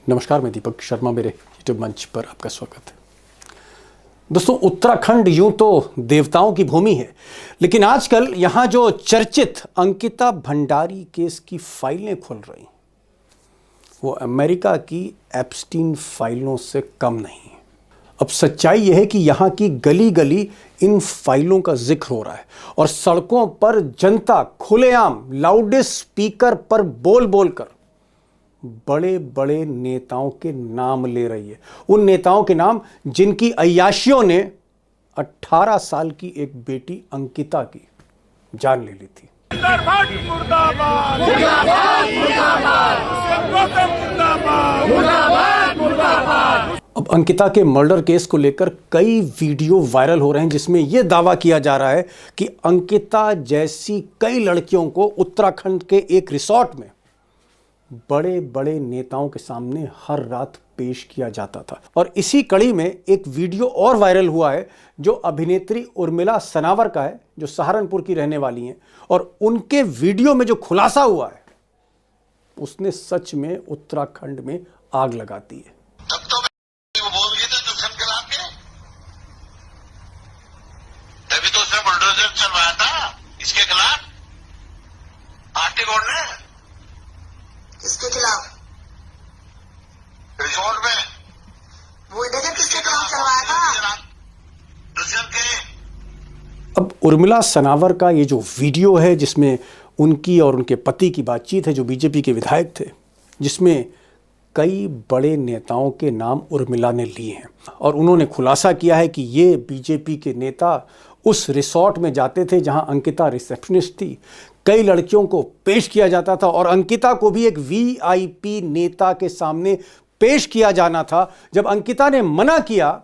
नमस्कार, मैं दीपक शर्मा, मेरे यूट्यूब मंच पर आपका स्वागत है। दोस्तों, उत्तराखंड यूं तो देवताओं की भूमि है, लेकिन आजकल यहां जो चर्चित अंकिता भंडारी केस की फाइलें खुल रही, वो अमेरिका की एप्स्टीन फाइलों से कम नहीं है। अब सच्चाई यह है कि यहाँ की गली गली इन फाइलों का जिक्र हो रहा है और सड़कों पर जनता खुलेआम लाउडेस्ट स्पीकर पर बोल बोल कर बड़े बड़े नेताओं के नाम ले रही है। उन नेताओं के नाम जिनकी अय्याशियों ने 18 साल की एक बेटी अंकिता की जान ले ली थी। अब अंकिता के मर्डर केस को लेकर कई वीडियो वायरल हो रहे हैं, जिसमें यह दावा किया जा रहा है कि अंकिता जैसी कई लड़कियों को उत्तराखंड के एक रिसोर्ट में बड़े बड़े नेताओं के सामने हर रात पेश किया जाता था। और इसी कड़ी में एक वीडियो और वायरल हुआ है जो अभिनेत्री उर्मिला सनावर का है, जो सहारनपुर की रहने वाली हैं। और उनके वीडियो में जो खुलासा हुआ है, उसने सच में उत्तराखंड में आग लगा दी है। तब तो वो बोल गए थे दुष्यंत के नाम के, तभी तो उसने बुलडोजर चलवाया था इसके खिलाफ। आर्टिकल ने किसके खिलाफ? रिजॉर्ट में बुलडोजर किसके खिलाफ चलवाया था? दुष्यंत के। अब उर्मिला सनावर का ये जो वीडियो है, जिसमें उनकी और उनके पति की बातचीत है, जो बीजेपी के विधायक थे, जिसमें कई बड़े नेताओं के नाम उर्मिला ने लिए हैं और उन्होंने खुलासा किया है कि ये बीजेपी के नेता उस रिसोर्ट में जाते थे जहां अंकिता रिसेप्शनिस्ट थी। कई लड़कियों को पेश किया जाता था और अंकिता को भी एक वीआईपी नेता के सामने पेश किया जाना था। जब अंकिता ने मना किया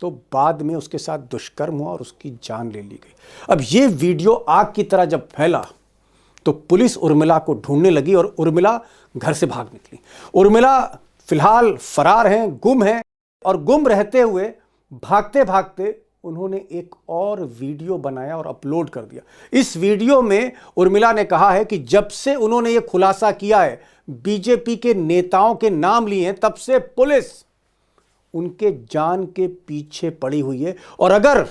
तो बाद में उसके साथ दुष्कर्म हुआ और उसकी जान ले ली गई। अब ये वीडियो आग की तरह जब फैला तो पुलिस उर्मिला को ढूंढने लगी और उर्मिला घर से भाग निकली। उर्मिला फिलहाल फरार हैं, गुम हैं, और गुम रहते हुए भागते भागते उन्होंने एक और वीडियो बनाया और अपलोड कर दिया। इस वीडियो में उर्मिला ने कहा है कि जब से उन्होंने ये खुलासा किया है, बीजेपी के नेताओं के नाम लिए हैं, तब से पुलिस उनके जान के पीछे पड़ी हुई है और अगर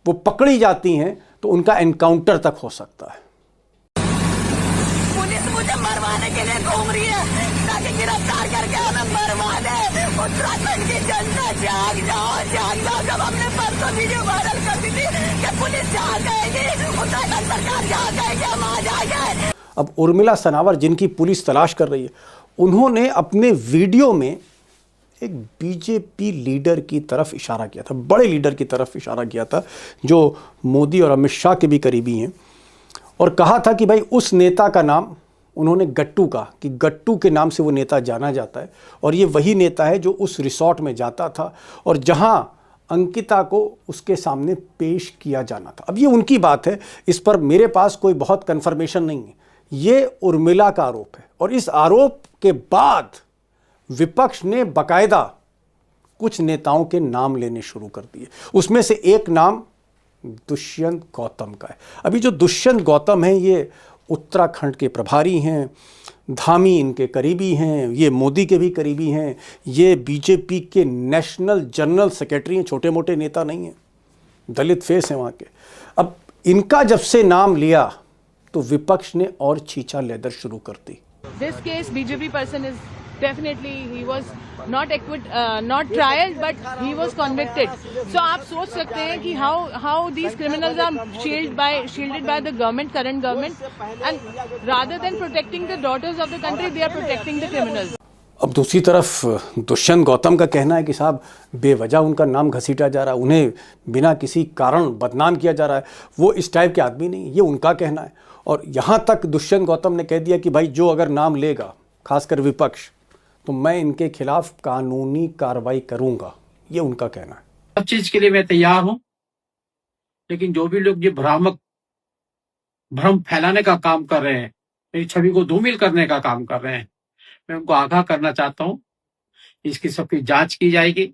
वो पकड़ी जाती हैं तो उनका एनकाउंटर तक हो सकता है। पुलिस मुझे मरवाने के लिए घूम रही है ताकि गिरफ्तार करके हमें मरवा दे। उत्तराखंड की जनता जाग जाओ। जब हमने परसों वीडियो वायरल कर दी थी कि पुलिस जाग जाएगी, उत्तराखंड सरकार जाग जाएगी, हम आ जाएंगे। अब उर्मिला सनावर, जिनकी पुलिस तलाश कर रही है, उन्होंने अपने वीडियो में एक बीजेपी लीडर की तरफ इशारा किया था, बड़े लीडर की तरफ इशारा किया था, जो मोदी और अमित शाह के भी करीबी हैं, और कहा था कि भाई उस नेता का नाम उन्होंने गट्टू का, कि गट्टू के नाम से वो नेता जाना जाता है और ये वही नेता है जो उस रिसोर्ट में जाता था और जहां अंकिता को उसके सामने पेश किया जाना था। अब ये उनकी बात है, इस पर मेरे पास कोई बहुत कन्फर्मेशन नहीं है। ये उर्मिला का आरोप है और इस आरोप के बाद विपक्ष ने बाकायदा कुछ नेताओं के नाम लेने शुरू कर दिए। उसमें से एक नाम दुष्यंत गौतम का है। अभी जो दुष्यंत गौतम हैं, ये उत्तराखंड के प्रभारी हैं, धामी इनके करीबी हैं, ये मोदी के भी करीबी हैं, ये बीजेपी के नेशनल जनरल सेक्रेटरी हैं, छोटे मोटे नेता नहीं हैं, दलित फेस हैं वहाँ के। अब इनका जब से नाम लिया तो विपक्ष ने और छीछा लेदर शुरू कर दी। This case, BJP person is definitely, he was not not trial, but he was convicted. So आप सोच सकते हैं कि how these criminals are shielded by the government, current government, and rather than protecting the daughters of the country, they are protecting the criminals. अब दूसरी तरफ दुष्यंत गौतम का कहना है कि साहब बेवजह उनका नाम घसीटा जा रहा है, उन्हें बिना किसी कारण बदनाम किया जा रहा है, वो इस टाइप के आदमी नहीं, ये उनका कहना है। और यहाँ तक दुष्यंत गौतम ने कह दिया कि भाई जो अगर नाम लेगा, खासकर विपक्ष, तो मैं इनके खिलाफ कानूनी कार्रवाई करूंगा, ये उनका कहना है। सब चीज के लिए मैं तैयार हूं, लेकिन जो भी लोग ये भ्रम फैलाने का काम कर रहे हैं, मेरी छवि को धूमिल करने का काम कर रहे हैं, मैं उनको आगाह करना चाहता हूं। इसकी सबकी जांच की जाएगी।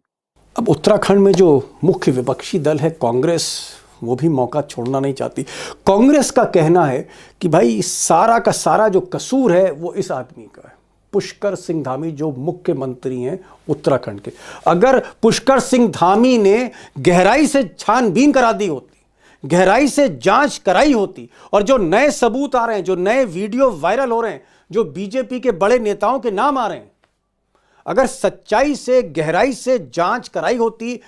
अब उत्तराखंड में जो मुख्य विपक्षी दल है कांग्रेस, वो भी मौका छोड़ना नहीं चाहती। कांग्रेस का कहना है कि भाई सारा का सारा जो कसूर है वो इस आदमी का है, पुष्कर सिंह धामी जो मुख्यमंत्री हैं उत्तराखंड के। अगर पुष्कर सिंह धामी ने गहराई से छानबीन करा दी होती, गहराई से जांच कराई होती, और जो नए सबूत आ रहे हैं, जो नए वीडियो वायरल हो रहे हैं, जो बीजेपी के बड़े नेताओं के नाम आ रहे हैं, अगर सच्चाई से गहराई से जांच कराई होती,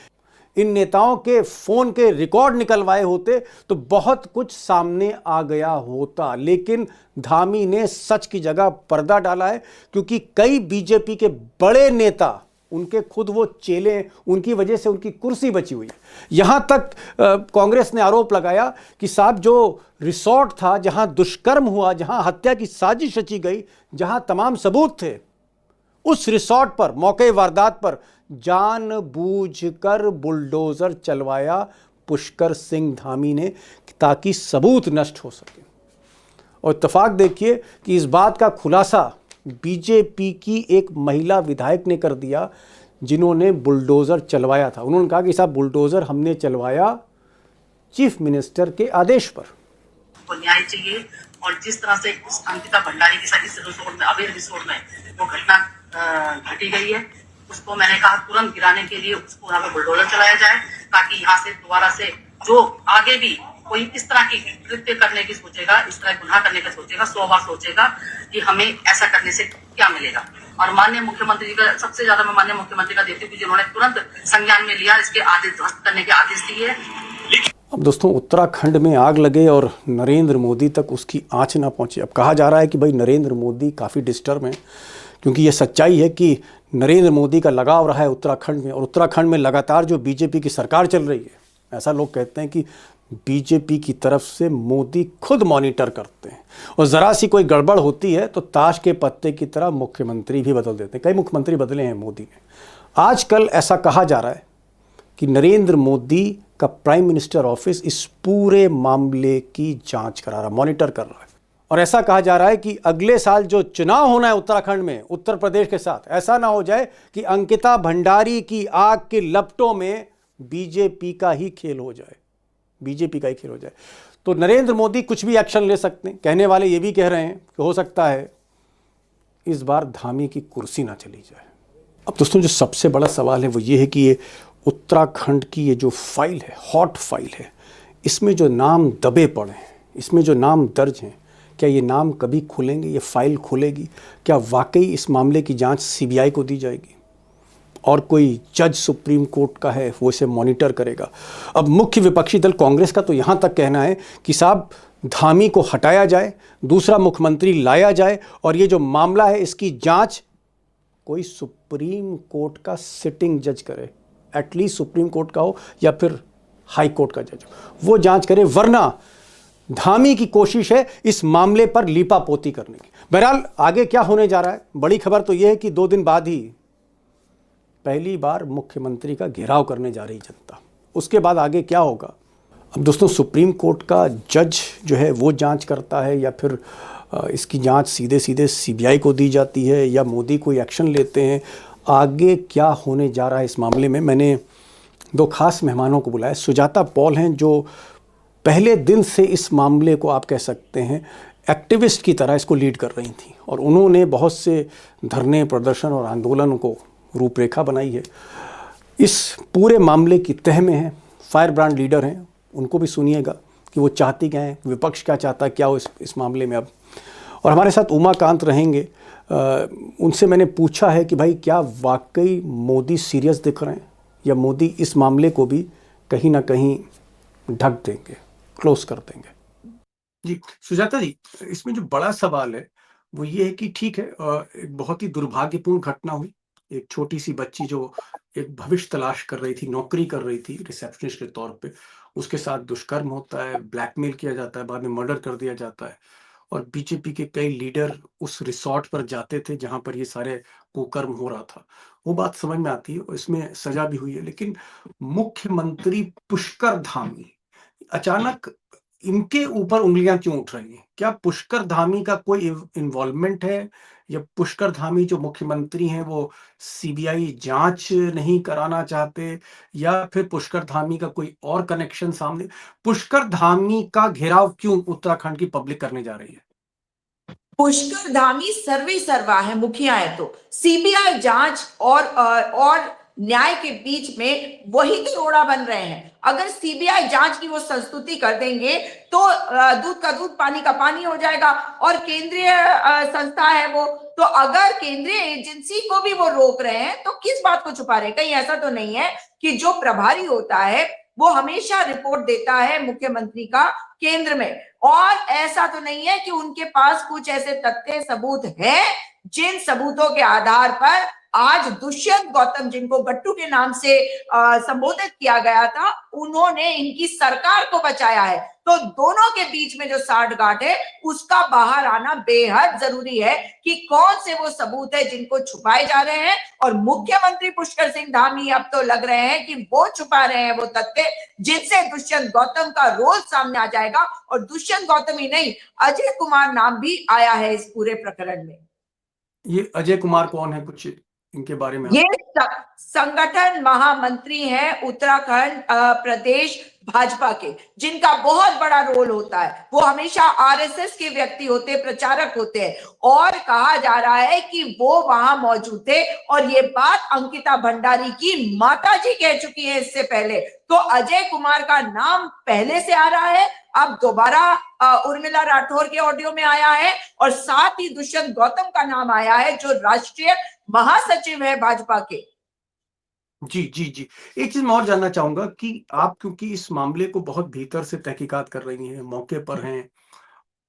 इन नेताओं के फोन के रिकॉर्ड निकलवाए होते, तो बहुत कुछ सामने आ गया होता। लेकिन धामी ने सच की जगह पर्दा डाला है, क्योंकि कई बीजेपी के बड़े नेता, उनके खुद वो चेले, उनकी वजह से उनकी कुर्सी बची हुई है। यहां तक कांग्रेस ने आरोप लगाया कि साहब जो रिसोर्ट था जहां दुष्कर्म हुआ, जहां हत्या की साजिश रची गई, जहां तमाम सबूत थे, उस रिसोर्ट पर मौके वारदात पर जानबूझकर बुलडोजर चलवाया पुष्कर सिंह धामी ने, ताकि सबूत नष्ट हो सके। और इत्तेफाक देखिए कि इस बात का खुलासा बीजेपी की एक महिला विधायक ने कर दिया, जिन्होंने बुलडोजर चलवाया था। उन्होंने कहा कि साहब बुलडोजर हमने चलवाया चीफ मिनिस्टर के आदेश पर। को न्याय चाहिए, और जिस तरह से अंकिता भंडारी के साथ इस रिसोर्ट में, अवैध रिसोर्ट में वो घटना घटी गई है, उसको मैंने कहा तुरंत गिराने के लिए उसको यहाँ पे बुलडोजर चलाया जाए, ताकि यहाँ से दोबारा से जो आगे भी कोई इस तरह की कृत्य करने की सोचेगा, इस तरह गुनाह करने का सोचेगा, 100 बार सोचेगा कि हमें ऐसा करने से क्या मिलेगा। और माननीय मुख्यमंत्री जी का सबसे ज्यादा मैं माननीय मुख्यमंत्री का देती हूँ, जिन्होंने तुरंत संज्ञान में लिया, इसके आदेश ध्वस्त करने के आदेश दिए। अब दोस्तों, उत्तराखंड में आग लगे और नरेंद्र मोदी तक उसकी आंच ना पहुंचे। अब कहा जा रहा है कि भाई नरेंद्र मोदी काफ़ी डिस्टर्ब हैं, क्योंकि ये सच्चाई है कि नरेंद्र मोदी का लगाव रहा है उत्तराखंड में, और उत्तराखंड में लगातार जो बीजेपी की सरकार चल रही है, ऐसा लोग कहते हैं कि बीजेपी की तरफ से मोदी खुद मॉनिटर करते हैं, और ज़रा सी कोई गड़बड़ होती है तो ताश के पत्ते की तरह मुख्यमंत्री भी बदल देते हैं। कई मुख्यमंत्री बदले हैं मोदी ने। आजकल ऐसा कहा जा रहा है कि नरेंद्र मोदी का प्राइम मिनिस्टर ऑफिस इस पूरे मामले की जांच करा रहा, मॉनिटर कर रहा है। और ऐसा कहा जा रहा है कि अगले साल जो चुनाव होना है उत्तराखंड में, उत्तर प्रदेश के साथ, ऐसा ना हो जाए कि अंकिता भंडारी की आग की लपटों में बीजेपी का ही खेल हो जाए, बीजेपी का ही खेल हो जाए। तो नरेंद्र मोदी कुछ भी एक्शन ले सकते हैं। कहने वाले ये भी कह रहे हैं कि हो सकता है इस बार धामी की कुर्सी ना चली जाए। अब दोस्तों, जो सबसे बड़ा सवाल है वो ये है कि ये उत्तराखंड की ये जो फाइल है, हॉट फाइल है, इसमें जो नाम दबे पड़े हैं, इसमें जो नाम दर्ज हैं, क्या ये नाम कभी खुलेंगे? ये फाइल खुलेगी? क्या वाकई इस मामले की जांच सीबीआई को दी जाएगी और कोई जज सुप्रीम कोर्ट का है वो इसे मॉनिटर करेगा? अब मुख्य विपक्षी दल कांग्रेस का तो यहाँ तक कहना है कि साहब धामी को हटाया जाए, दूसरा मुख्यमंत्री लाया जाए, और ये जो मामला है इसकी जांच कोई सुप्रीम कोर्ट का सिटिंग जज करे, एटलीस्ट सुप्रीम कोर्ट का हो या फिर हाई कोर्ट का जज हो, वो जांच करे। वरना धामी की कोशिश है इस मामले पर लीपापोती करने की। बहरहाल आगे क्या होने जा रहा है, बड़ी खबर तो यह है कि 2 दिन बाद ही पहली बार मुख्यमंत्री का घेराव करने जा रही जनता। उसके बाद आगे क्या होगा? अब दोस्तों, सुप्रीम कोर्ट का जज जो है वो जांच करता है, या फिर इसकी जांच सीधे सीधे सीबीआई को दी जाती है, या मोदी कोई एक्शन लेते हैं? आगे क्या होने जा रहा है इस मामले में? मैंने 2 खास मेहमानों को बुलाया। सुजाता पॉल हैं, जो पहले दिन से इस मामले को आप कह सकते हैं एक्टिविस्ट की तरह इसको लीड कर रही थी, और उन्होंने बहुत से धरने, प्रदर्शन और आंदोलन को रूपरेखा बनाई है। इस पूरे मामले की तह में है, फायर ब्रांड लीडर हैं, उनको भी सुनिएगा कि वो चाहती क्या है, विपक्ष क्या चाहता है, क्या हो इस मामले में अब। और हमारे साथ उमाकांत रहेंगे। उनसे मैंने पूछा है कि भाई क्या वाकई मोदी सीरियस दिख रहे हैं, या मोदी इस मामले को भी कहीं ना कहीं ढक देंगे, क्लोज कर देंगे। जी सुजाता जी, इसमें जो बड़ा सवाल है वो ये है कि ठीक है, एक बहुत ही दुर्भाग्यपूर्ण घटना हुई। एक छोटी सी बच्ची जो एक भविष्य तलाश कर रही थी, नौकरी कर रही थी रिसेप्शनिस्ट के तौर पे, उसके साथ दुष्कर्म होता है, ब्लैकमेल किया जाता है, बाद में मर्डर कर दिया जाता है। और बीजेपी के कई लीडर उस रिसोर्ट पर जाते थे जहां पर ये सारे कुकर्म हो रहा था। वो बात समझ में आती है और इसमें सजा भी हुई है। लेकिन मुख्यमंत्री पुष्कर धामी, अचानक इनके ऊपर उंगलियां क्यों उठ रही हैं? क्या पुष्कर धामी का कोई इन्वॉल्वमेंट है, या पुष्कर धामी जो मुख्यमंत्री हैं वो सीबीआई जांच नहीं कराना चाहते, या फिर पुष्कर धामी का कोई और कनेक्शन सामने? पुष्कर धामी का घेराव क्यों उत्तराखंड की पब्लिक करने जा रही है? पुष्कर धामी सर्वे सर्वा है, मुखिया है, तो सीबीआई जांच और न्याय के बीच में वही तो रोड़ा बन रहे हैं। अगर सीबीआई जांच की वो संस्तुति कर देंगे तो दूध का दूध पानी का पानी हो जाएगा। और केंद्रीय संस्था है वो, तो अगर केंद्रीय एजेंसी को भी वो रोक रहे हैं तो किस बात को छुपा रहे हैं? कहीं ऐसा तो नहीं है कि जो प्रभारी होता है वो हमेशा रिपोर्ट देता है मुख्यमंत्री का केंद्र में, और ऐसा तो नहीं है कि उनके पास कुछ ऐसे तथ्य सबूत हैं जिन सबूतों के आधार पर आज दुष्यंत गौतम, जिनको गट्टू के नाम से संबोधित किया गया था, उन्होंने इनकी सरकार को बचाया है। तो दोनों के बीच में जो साठगांठ है उसका बाहर आना बेहद जरूरी है कि कौन से वो सबूत है जिनको छुपाए जा रहे हैं। और मुख्यमंत्री पुष्कर सिंह धामी अब तो लग रहे हैं कि वो छुपा रहे हैं वो तथ्य जिनसे दुष्यंत गौतम का रोल सामने आ जाएगा। और दुष्यंत गौतम ही नहीं, अजय कुमार नाम भी आया है इस पूरे प्रकरण में। ये अजय कुमार कौन है, कुछ इनके बारे में? ये संगठन महामंत्री हैं उत्तराखंड प्रदेश भाजपा के, जिनका बहुत बड़ा रोल होता है। वो हमेशा आरएसएस के व्यक्ति होते, प्रचारक होते हैं, और कहा जा रहा है कि वो वहां मौजूद थे। और ये बात अंकिता भंडारी की माताजी कह चुकी है इससे पहले। तो अजय कुमार का नाम पहले से आ रहा है, अब दोबारा उर्मिला राठौर के ऑडियो में आया है, और साथ ही दुष्यंत गौतम का नाम आया है जो राष्ट्रीय महासचिव है भाजपा के। जी जी जी, एक चीज मैं और जानना चाहूंगा कि आप, क्योंकि इस मामले को बहुत भीतर से तहकीकात कर रही हैं, मौके पर हैं,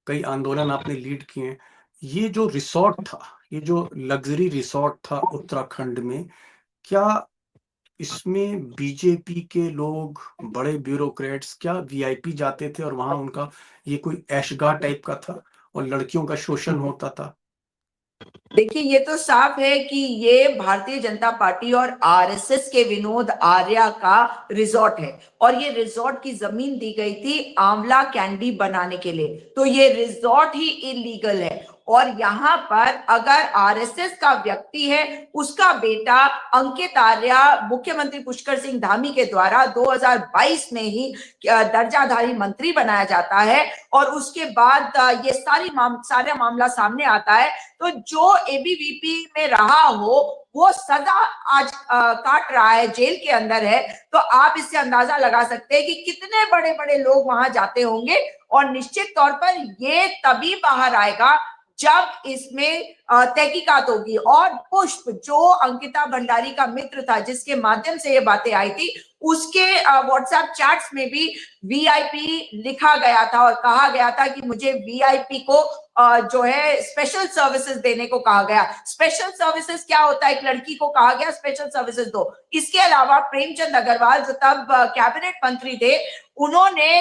कई आंदोलन आपने लीड किए हैं, ये जो रिसोर्ट था, ये जो लग्जरी रिसोर्ट था उत्तराखंड में, क्या इसमें बीजेपी के लोग, बड़े ब्यूरोक्रेट्स, क्या वीआईपी जाते थे और वहां उनका ये कोई ऐशगाह टाइप का था और लड़कियों का शोषण होता था? देखिए, ये तो साफ है कि ये भारतीय जनता पार्टी और आरएसएस के विनोद आर्या का रिजॉर्ट है, और ये रिजॉर्ट की जमीन दी गई थी आंवला कैंडी बनाने के लिए। तो ये रिजॉर्ट ही इलीगल है, और यहाँ पर अगर आरएसएस का व्यक्ति है, उसका बेटा अंकित आर्या मुख्यमंत्री पुष्कर सिंह धामी के द्वारा 2022 में ही दर्जाधारी मंत्री बनाया जाता है, और उसके बाद ये सारा मामला सामने आता है। तो जो एबीवीपी में रहा हो वो सजा आज काट रहा है, जेल के अंदर है। तो आप इससे अंदाजा लगा सकते हैं कि कितने बड़े बड़े लोग वहां जाते होंगे, और निश्चित तौर पर ये तभी बाहर आएगा जब इसमें तहकीकात होगी। और पुष्प, जो अंकिता भंडारी का मित्र था, जिसके माध्यम से ये बातें आई थी, उसके व्हाट्सएप चैट्स में भी वीआईपी लिखा गया था और कहा गया था कि मुझे वीआईपी को जो है स्पेशल सर्विसेज देने को कहा गया। स्पेशल सर्विसेज क्या होता है? एक लड़की को कहा गया स्पेशल सर्विसेज दो। इसके अलावा प्रेमचंद अग्रवाल, जो तब कैबिनेट मंत्री थे, उन्होंने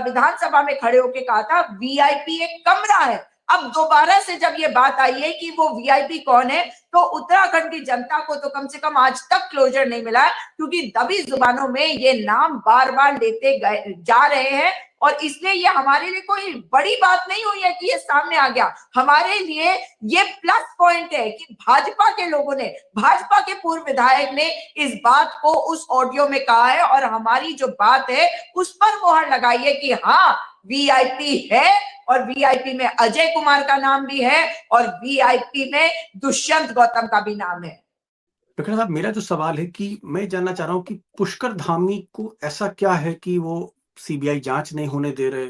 विधानसभा में खड़े होकर कहा था वीआईपी एक कमरा है। अब दोबारा से जब ये बात आई है कि वो वीआईपी कौन है, तो उत्तराखंड की जनता को तो कम से कम आज तक क्लोजर नहीं मिला, क्योंकि दबी जुबानों में ये नाम बार बार लेते जा रहे हैं। और इसलिए ये हमारे लिए कोई बड़ी बात नहीं हुई है कि ये सामने आ गया। हमारे लिए ये प्लस पॉइंट है कि भाजपा के लोगों ने, भाजपा के पूर्व विधायक ने इस बात को उस ऑडियो में कहा है, और हमारी जो बात है उस पर मोहर लगाई है कि हाँ, वीआईपी है, और वीआईपी में अजय कुमार का नाम भी है, और वीआईपी में दुष्यंत गौतम का भी नाम है। डॉक्टर साहब, मेरा जो सवाल है कि मैं जानना चाह रहा हूँ कि पुष्कर धामी को ऐसा क्या है कि वो सीबीआई जांच नहीं होने दे रहे,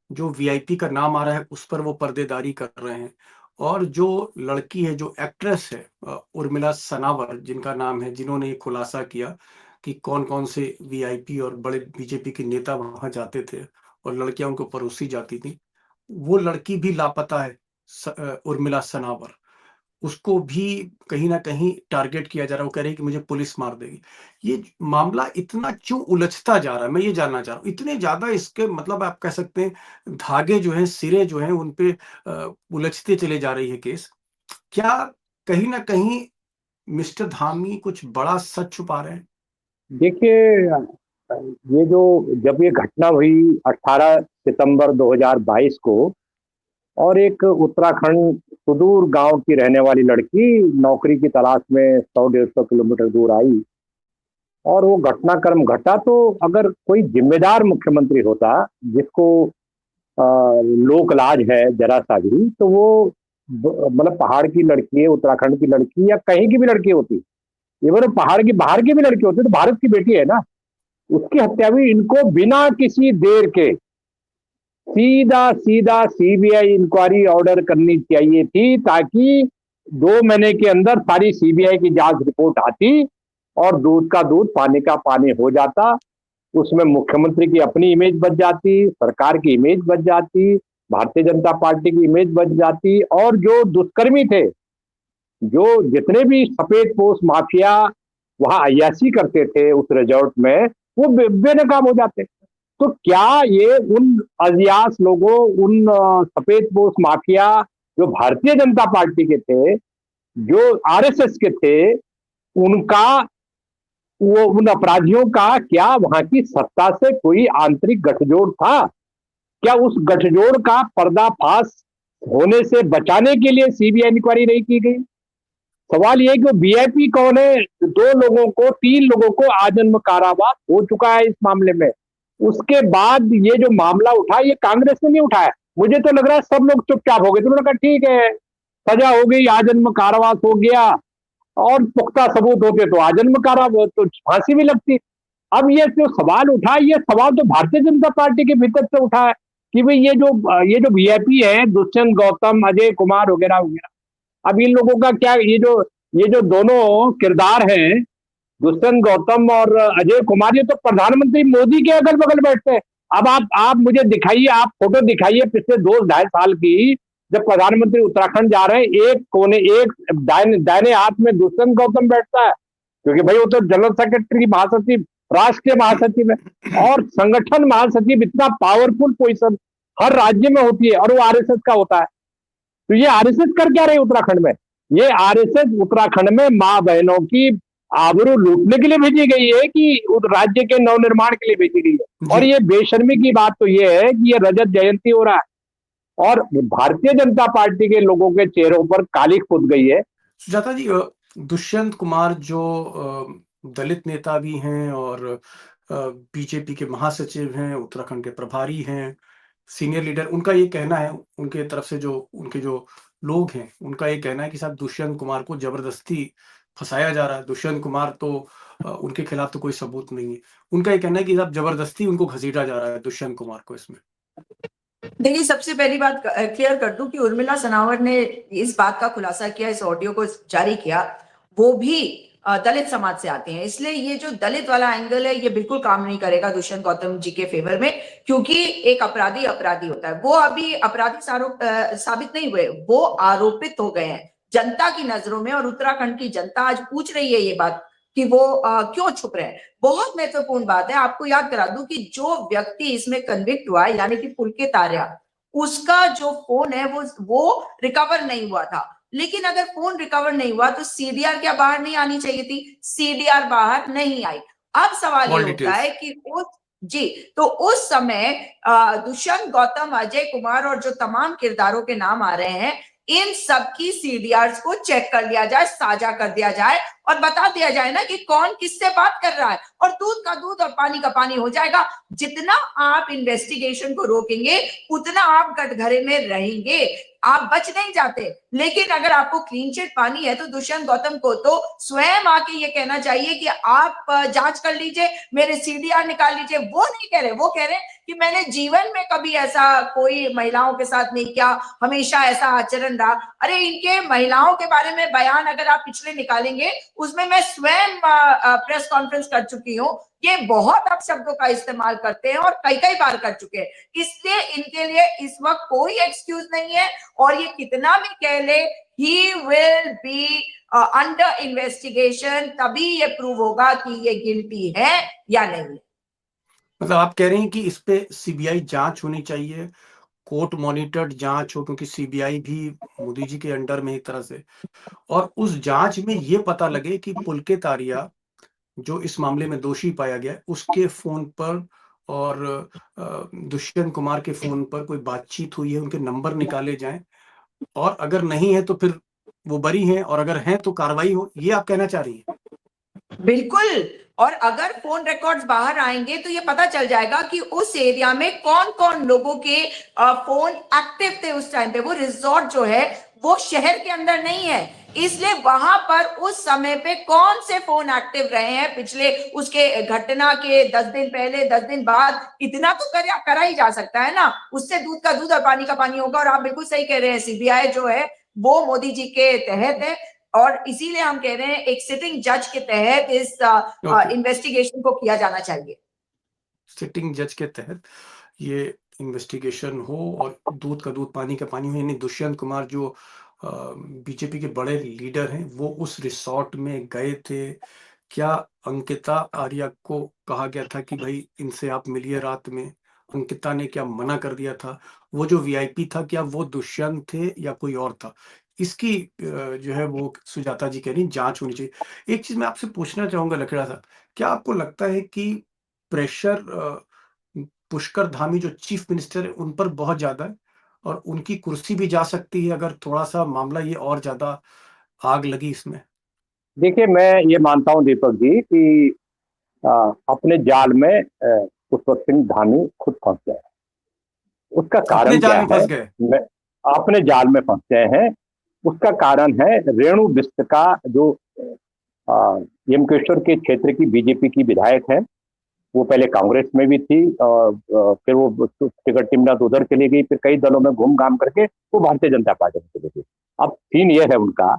जो वीआईपी का नाम आ रहा है उस पर वो पर्देदारी कर रहे हैं, और जो लड़की है, जो एक्ट्रेस है उर्मिला सनावर जिनका नाम है, जिन्होंने ये खुलासा किया कि कौन कौन से वीआईपी और बड़े बीजेपी के नेता वहां जाते थे और लड़कियां उनको परोसी जाती थी, वो लड़की भी लापता है, उर्मिला सनावर। उसको भी कहीं ना कहीं टारगेट किया जा रहा है। वो कह रही है कि मुझे पुलिस मार देगी। ये मामला इतना क्यों उलझता जा रहा है, मैं ये जानना चाह रहा हूँ। इतने ज्यादा इसके मतलब आप कह सकते हैं धागे जो हैं, सिरे जो हैं, उन पे उलझते चले जा रही है केस। क्या कहीं ना कहीं मिस्टर धामी कुछ बड़ा सच छुपा रहे हैं? देखिए, ये जो जब ये घटना हुई 18 सितंबर 2022 को, और एक उत्तराखंड सुदूर गांव की रहने वाली लड़की नौकरी की तलाश में 100-150 किलोमीटर दूर आई, और वो घटनाक्रम घटा, तो अगर कोई जिम्मेदार मुख्यमंत्री होता जिसको लोक लाज है जरा सा भी, तो वो मतलब पहाड़ की लड़की है, उत्तराखंड की लड़की या कहीं की भी लड़की होती, इवन पहाड़ की बाहर की भी लड़की होती तो भारत की बेटी है ना, उसकी हत्या हुई। इनको बिना किसी देर के सीधा सीधा सीबीआई इंक्वायरी ऑर्डर करनी चाहिए थी, ताकि 2 महीने के अंदर सारी सीबीआई की जांच रिपोर्ट आती और दूध का दूध पानी का पानी हो जाता। उसमें मुख्यमंत्री की अपनी इमेज बच जाती, सरकार की इमेज बच जाती, भारतीय जनता पार्टी की इमेज बच जाती, और जो दुष्कर्मी थे, जो जितने भी सफेद पोश माफिया वहां अय्याशी करते थे उस रिजॉर्ट में, वो बेनकाम हो जाते। तो क्या ये उन अय्याश लोगों, उन सफेद पोश माफिया जो भारतीय जनता पार्टी के थे, जो आरएसएस के थे, उनका, वो उन अपराधियों का क्या वहां की सत्ता से कोई आंतरिक गठजोड़ था? क्या उस गठजोड़ का पर्दाफाश होने से बचाने के लिए सीबीआई इंक्वायरी नहीं की गई? सवाल यह कि वीआईपी कौन है? 3 लोगों को आजन्म कारावास हो चुका है इस मामले में। उसके बाद ये जो मामला उठा, ये कांग्रेस ने नहीं उठाया। मुझे तो लग रहा है सब लोग चुपचाप हो गए, तो उन्होंने कहा ठीक है, सजा हो गई, आजन्म कारावास हो गया, और पुख्ता सबूत होते तो आजन्म कारावास, तो फांसी भी लगती। अब ये जो सवाल उठा, ये सवाल तो भारतीय जनता पार्टी के भीतर से उठा है कि भाई ये जो वीआईपी है, दुष्यंत गौतम, अजय कुमार वगैरह वगैरह, अब इन लोगों का क्या, ये जो दोनों किरदार हैं, दुष्यंत गौतम और अजय कुमार, ये तो प्रधानमंत्री मोदी के अगल बगल बैठते हैं। अब आप मुझे दिखाइए, आप फोटो दिखाइए पिछले 2-2.5 साल की, जब प्रधानमंत्री उत्तराखंड जा रहे हैं, एक दाहिने हाथ में दुष्यंत गौतम बैठता है, क्योंकि भाई वो तो जनरल सेक्रेटरी, महासचिव, राष्ट्रीय महासचिव है, और संगठन महासचिव इतना पावरफुल पोजीशन हर राज्य में होती है, और वो आरएसएस का होता है। तो ये आरएसएस कर क्या रही है उत्तराखंड में? ये आरएसएस उत्तराखंड में मां बहनों की आबरू लूटने के लिए भेजी गई है कि उस राज्य के नवनिर्माण के लिए भेजी गई है। और ये बेशर्मी की बात तो ये है कि ये रजत जयंती हो रहा है और भारतीय जनता पार्टी के लोगों के चेहरों पर कालिख पुत गई है। सुजाता जी, दुष्यंत कुमार जो दलित नेता भी हैं और बीजेपी के महासचिव हैं, उत्तराखंड के प्रभारी हैं, सीनियर लीडर, उनका ये कहना है, उनके तरफ से उनके जो लोग हैं, उनका ये कहना है कि साहब दुष्यंत कुमार को जबरदस्ती फंसाया जा रहा है। दुष्यंत कुमार तो उनके खिलाफ तो कोई सबूत नहीं है। उनका ये कहना है कि साहब जबरदस्ती उनको घसीटा जा रहा है दुष्यंत कुमार को इसमें। देखिए, सबसे पहली बात क्लियर कर दूं कि उर्मिला सनावर ने इस बात का खुलासा किया, इस ऑडियो को जारी किया, वो भी दलित समाज से आते हैं, इसलिए ये जो दलित वाला एंगल है ये बिल्कुल काम नहीं करेगा दुष्यंत गौतम जी के फेवर में, क्योंकि एक अपराधी होता है। वो अभी अपराधी साबित नहीं हुए, वो आरोपित हो गए हैं जनता की नजरों में, और उत्तराखंड की जनता आज पूछ रही है ये बात कि वो क्यों छुप रहे हैं। बहुत महत्वपूर्ण बात है, आपको याद करा दूं कि जो व्यक्ति इसमें कन्विक्ट हुआ यानी कि पुलकित आर्या, उसका जो फोन है वो रिकवर नहीं हुआ था। लेकिन अगर फोन रिकवर नहीं हुआ तो सीडीआर क्या बाहर नहीं आनी चाहिए थी? सीडीआर बाहर नहीं आई। अब सवाल ये होता है कि तो उस समय दुष्यंत गौतम, अजय कुमार और जो तमाम किरदारों के नाम आ रहे हैं, इन सबकी सीडीआर्स को चेक कर लिया जाए, साझा कर दिया जाए और बता दिया जाए ना कि कौन किससे बात कर रहा है, और दूध का दूध और पानी का पानी हो जाएगा। जितना आप इन्वेस्टिगेशन को रोकेंगे उतना आप कटघरे में रहेंगे, आप बच नहीं जाते। लेकिन अगर आपको क्लीन चिट पानी है तो दुष्यंत गौतम को तो स्वयं आके ये कहना चाहिए कि आप जांच कर लीजिए, मेरे सीडीआर निकाल लीजिए। वो नहीं कह रहे, वो कह रहे कि मैंने जीवन में कभी ऐसा कोई महिलाओं के साथ नहीं किया, हमेशा ऐसा आचरण रहा। अरे इनके महिलाओं के बारे में बयान अगर आप पिछले निकालेंगे, उसमें मैं स्वयं प्रेस कॉन्फ्रेंस कर चुकी हूँ। ये बहुत अपशब्दों का इस्तेमाल करते हैं और कई बार कर चुके हैं, इसलिए इनके लिए इस वक्त कोई एक्सक्यूज नहीं है। और ये कितना भी कह ले, he will be under investigation, तभी ये प्रूव होगा कि ये गिल्टी है या नहीं। मतलब आप कह रहे हैं कि इस पे सीबीआई जांच होनी चाहिए, कोर्ट मॉनिटर्ड जांच हो, क्योंकि सीबीआई भी मोदी जी के अंडर में एक तरह से, और उस जांच में ये पता लगे कि पुलकित आर्या जो इस मामले में दोषी पाया गया, उसके फोन पर और दुष्यंत कुमार के फोन पर कोई बातचीत हुई है, उनके नंबर निकाले जाएं, और अगर नहीं है तो फिर वो बरी हैं, और अगर हैं तो कार्रवाई हो, ये आप कहना चाह रही हैं? बिल्कुल। और अगर फोन रिकॉर्ड्स बाहर आएंगे तो ये पता चल जाएगा कि उस एरिया में कौन कौन लोगों के फोन एक्टिव थे उस टाइम पे। वो रिजॉर्ट जो है वो शहर के अंदर नहीं है, इसलिए वहां पर उस समय पे कौन से फोन एक्टिव रहे हैं पिछले उसके घटना के 10 दिन पहले, 10 दिन बाद, इतना तो करा ही जा सकता है ना। उससे दूध का दूध और पानी का पानी होगा। और आप बिल्कुल सही कह रहे हैं, सीबीआई जो है वो मोदी जी के तहत है और इसीलिए हम कह रहे हैं एक सिटिंग जज के तहत इस इन्वेस्टिगेशन को किया जाना चाहिए। सिटिंग जज के तहत ये इन्वेस्टिगेशन हो और दूध का दूध पानी का पानी हो। यानी दुष्यंत कुमार जो बीजेपी के बड़े लीडर हैं वो उस रिसोर्ट में गए थे। क्या अंकिता आर्या को कहा गया था कि भाई इनसे आप मिलिए रात में? अंकिता ने क्या मना कर दिया था? वो जो वीआईपी था क्या वो दुष्यंत थे या कोई और था? इसकी जो है वो सुजाता जी कह रही जांच होनी चाहिए। एक चीज मैं आपसे पूछना चाहूंगा लखेड़ा साहब, क्या आपको लगता है कि प्रेशर पुष्कर धामी जो चीफ मिनिस्टर है उन पर बहुत ज्यादा है और उनकी कुर्सी भी जा सकती है अगर थोड़ा सा मामला ये और ज्यादा आग लगी इसमें? देखिए, मैं ये मानता हूं दीपक जी कि अपने जाल में पुष्कर सिंह धामी खुद फंस गए। उसका अपने कारण जाल क्या में है? फंस गए? मैं अपने जाल में फंस गए हैं। उसका कारण है रेणु बिष्ट का जो यमकेश्वर के क्षेत्र की बीजेपी की विधायक है। वो पहले कांग्रेस में भी थी और फिर वो टिकट टिमना तो उधर चली गई, फिर कई दलों में घूम घाम करके वो भारतीय जनता पार्टी में चली गई। अब सीन ये है उनका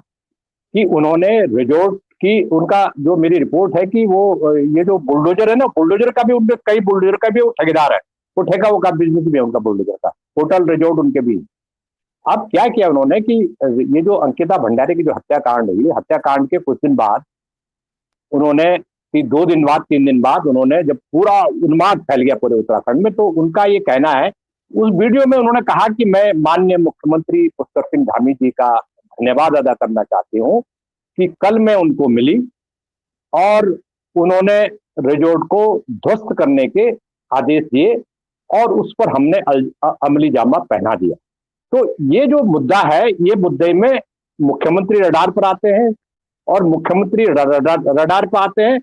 कि उन्होंने रिजॉर्ट की, उनका जो मेरी रिपोर्ट है कि वो ये जो बुलडोजर है ना, बुलडोजर का भी उनके, कई बुलडोजर का भी वो ठेकेदार है, वो ठेका वो का बिजनेस भी है उनका बुलडोजर का, होटल रिजॉर्ट उनके भी। अब क्या किया उन्होंने कि ये जो अंकिता भंडारी की जो हत्याकांड हुई, हत्याकांड के कुछ दिन बाद उन्होंने, 2 दिन बाद 3 दिन बाद उन्होंने, जब पूरा उन्माद फैल गया पूरे उत्तराखंड में, तो उनका ये कहना है, उस वीडियो में उन्होंने कहा कि मैं माननीय मुख्यमंत्री पुष्कर सिंह धामी जी का धन्यवाद अदा करना चाहती हूँ कि कल मैं उनको मिली और उन्होंने रिजॉर्ट को ध्वस्त करने के आदेश दिए और उस पर हमने अमली जामा पहना दिया। तो ये जो मुद्दा है, ये मुद्दे में मुख्यमंत्री रडार पर आते हैं और मुख्यमंत्री रडार पर आते हैं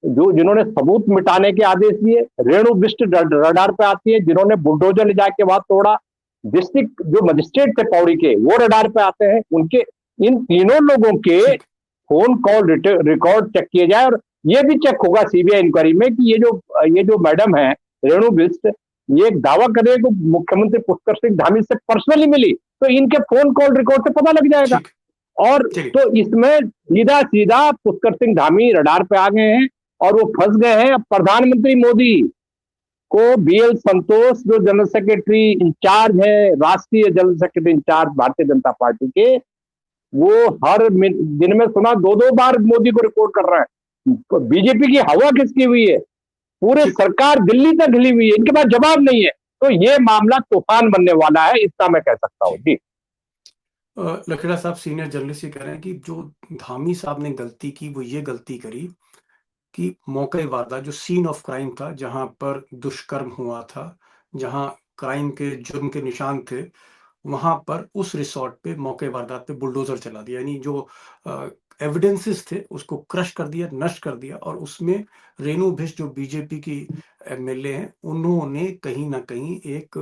जो जिन्होंने सबूत मिटाने के आदेश दिए। रेणु बिष्ट रडार पे आती है जिन्होंने बुलडोजर ले जाके वहां तोड़ा। डिस्ट्रिक्ट जो मजिस्ट्रेट थे पौड़ी के, वो रडार पे आते हैं। उनके इन तीनों लोगों के फोन कॉल रिकॉर्ड चेक किए जाए और ये भी चेक होगा सीबीआई इंक्वायरी में कि ये जो मैडम है रेणु बिष्ट, ये एक दावा करे कि मुख्यमंत्री पुष्कर सिंह धामी से पर्सनली मिली, तो इनके फोन कॉल रिकॉर्ड से पता लग जाएगा। और तो इसमें सीधा सीधा पुष्कर सिंह धामी रडार पे आ गए हैं और वो फंस गए हैं। अब प्रधानमंत्री मोदी को बीएल संतोष जो जनरल सेक्रेटरी इंचार्ज है, राष्ट्रीय general secretary in charge Bharatiya Janata party के, वो हर दिन में सुना 2-2 बार मोदी को रिपोर्ट कर रहे हैं। बीजेपी की हवा खिसकी हुई है, पूरे सरकार दिल्ली तक हिली हुई है, इनके पास जवाब नहीं है। तो ये मामला तूफान बनने वाला है, इतना मैं कह सकता हूँ। जी लखेड़ा साहब सीनियर जर्नलिस्ट ये कह रहे हैं कि जो धामी साहब ने गलती की वो ये गलती करी कि मौके वारदात जो सीन ऑफ क्राइम था, जहां पर दुष्कर्म हुआ था, जहां क्राइम के जुर्म के निशान थे, वहां पर उस रिसोर्ट पे मौके वारदात पे बुलडोजर चला दिया। यानी जो एविडेंसेस थे उसको क्रश कर दिया, नष्ट कर दिया। और उसमें रेणु बिष्ट जो बीजेपी की एमएलए हैं, उन्होंने कहीं ना कहीं एक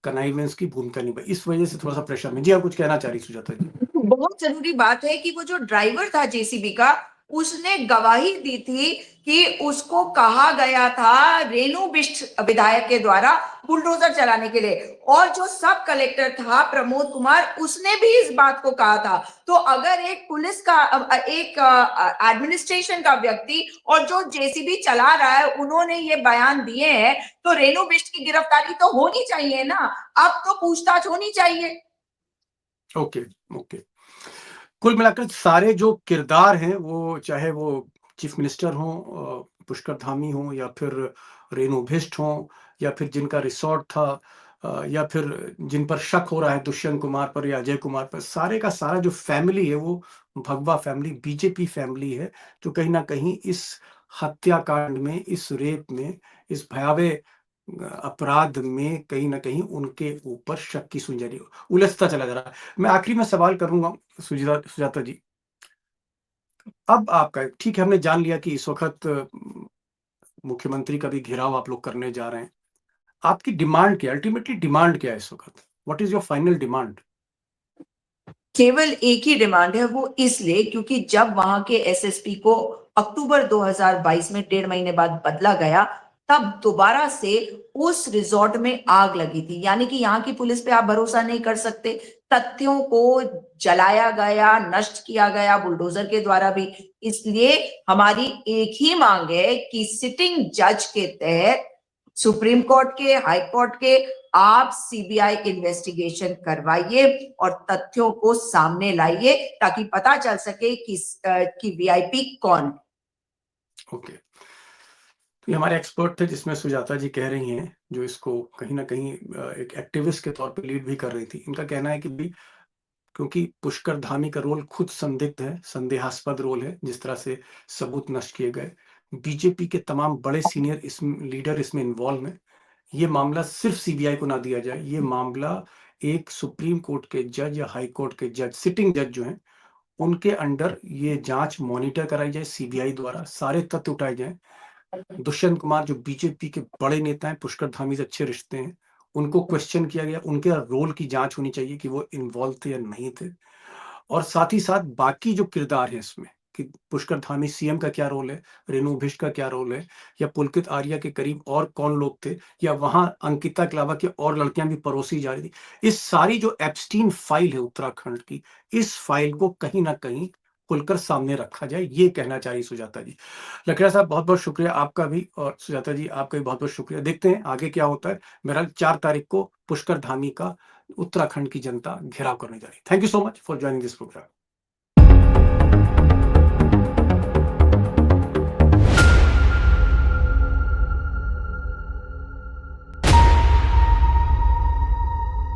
कनाइवेंस की भूमिका निभाई। इस वजह से थोड़ा सा प्रेशर में। जी आप कुछ कहना चाह रही सुजाता जी? बहुत जरूरी बात है कि वो जो ड्राइवर था जेसीबी का, उसने गवाही दी थी कि उसको कहा गया था रेणु बिष्ट विधायक के द्वारा बुलडोजर चलाने के लिए। और जो सब कलेक्टर था प्रमोद कुमार, उसने भी इस बात को कहा था। तो अगर एक पुलिस का, एक एडमिनिस्ट्रेशन का व्यक्ति और जो जेसीबी चला रहा है, उन्होंने ये बयान दिए हैं, तो रेणु बिष्ट की गिरफ्तारी तो होनी चाहिए ना। अब तो पूछताछ होनी चाहिए। Okay okay. कुल मिलाकर सारे जो किरदार हैं, वो चाहे वो चीफ मिनिस्टर हो, पुष्कर धामी हो, या फिर रेणु बिष्ट हो, या फिर जिनका रिसोर्ट था, या फिर जिन पर शक हो रहा है दुष्यंत कुमार पर या अजय कुमार पर, सारे का सारा जो फैमिली है वो भगवा फैमिली, बीजेपी फैमिली है, जो कहीं ना कहीं इस हत्याकांड में, इस रेप में, इस भयावह अपराध में कहीं ना कहीं उनके ऊपर शक की सुंजरी उलझता चला जा रहा है। मैं आखिरी में सवाल करूंगा सुजाता जी, अब आपका, ठीक है हमने जान लिया कि इस वक्त मुख्यमंत्री का भी घेराव आप लोग करने जा रहे हैं। आपकी डिमांड क्या, अल्टीमेटली डिमांड क्या है इस वक्त? What is your final demand? केवल एक ही डिमांड है, वो इसलिए क्योंकि जब वहां के एसएसपी को अक्टूबर 2022 में 1.5 महीने बाद बदला गया, तब दोबारा से उस रिजॉर्ट में आग लगी थी। यानी कि यहाँ की पुलिस पे आप भरोसा नहीं कर सकते। तथ्यों को जलाया गया, नष्ट किया गया बुलडोजर के द्वारा भी। इसलिए हमारी एक ही मांग है कि सिटिंग जज के तहत सुप्रीम कोर्ट के, हाई कोर्ट के, आप सीबीआई इन्वेस्टिगेशन करवाइए और तथ्यों को सामने लाइए ताकि पता चल सके कि वीआईपी कौन है। ओके, तो ये हमारे एक्सपर्ट थे जिसमें सुजाता जी कह रही हैं, जो इसको कहीं ना कहीं एक एक्टिविस्ट के तौर पे लीड भी कर रही थी। इनका कहना है कि भाई क्योंकि पुष्कर धामी का रोल खुद संदिग्ध है, संदेहास्पद रोल है, जिस तरह से सबूत नष्ट किए गए, बीजेपी के तमाम बड़े सीनियर लीडर इसमें इन्वॉल्व हैं। ये मामला सिर्फ सीबीआई को ना दिया जाए, ये मामला एक सुप्रीम कोर्ट के जज या हाई कोर्ट के जज, सिटिंग जज जो हैं, उनके अंडर ये जांच मॉनिटर कराई जाए सीबीआई द्वारा, सारे तथ्य उठाए जाए। दुष्यंत कुमार जो बीजेपी के बड़े नेता हैं, पुष्कर धामी से अच्छे रिश्ते हैं, उनको क्वेश्चन किया गया, उनके रोल की जांच होनी चाहिए कि वो इन्वॉल्व थे या नहीं थे। और साथ ही साथ बाकी जो किरदार है इसमें कि पुष्कर धामी सीएम का क्या रोल है, रेणु भिष्ट का क्या रोल है, या पुलकित आर्या के करीब और कौन लोग थे, या वहां अंकिता के अलावा की और लड़कियां भी परोसी जा रही थी। इस सारी जो एप्स्टीन फाइल है उत्तराखंड की, इस फाइल को कहीं ना कहीं खुलकर सामने रखा जाए, ये कहना चाहिए सुजाता जी। लकड़ा साहब बहुत बहुत शुक्रिया आपका भी, और सुजाता जी आपका भी बहुत बहुत शुक्रिया। देखते हैं आगे क्या होता है। बहरहाल 4 तारीख को पुष्कर धामी का उत्तराखंड की जनता घेराव करने जा रही है। Thank you so much for joining this programme.